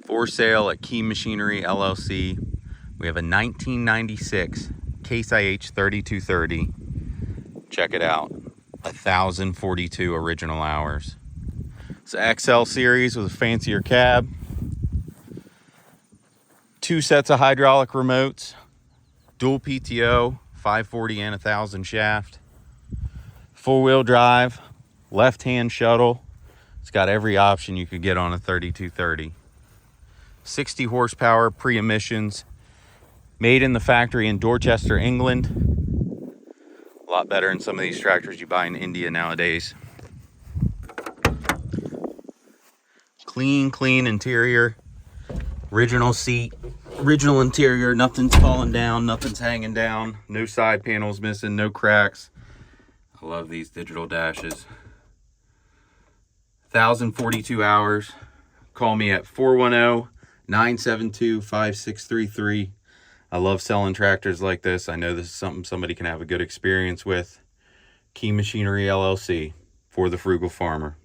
For sale at Key Machinery LLC. We have a 1996 Case IH 3230. Check it out. 1,042 original hours. It's an XL series with a fancier cab. 2 sets of hydraulic remotes. Dual PTO, 540 and 1,000 shaft. 4-wheel drive, left-hand shuttle. It's got every option you could get on a 3230. 60 horsepower, pre-emissions. Made in the factory in Dorchester, England. A lot better than some of these tractors you buy in India nowadays. Clean interior. Original seat, original interior. Nothing's falling down, nothing's hanging down. No side panels missing, no cracks. I love these digital dashes. 1,042 hours. Call me at 410-972-5633. I love selling tractors like this. I know this is something somebody can have a good experience with. Key Machinery LLC, for the frugal farmer.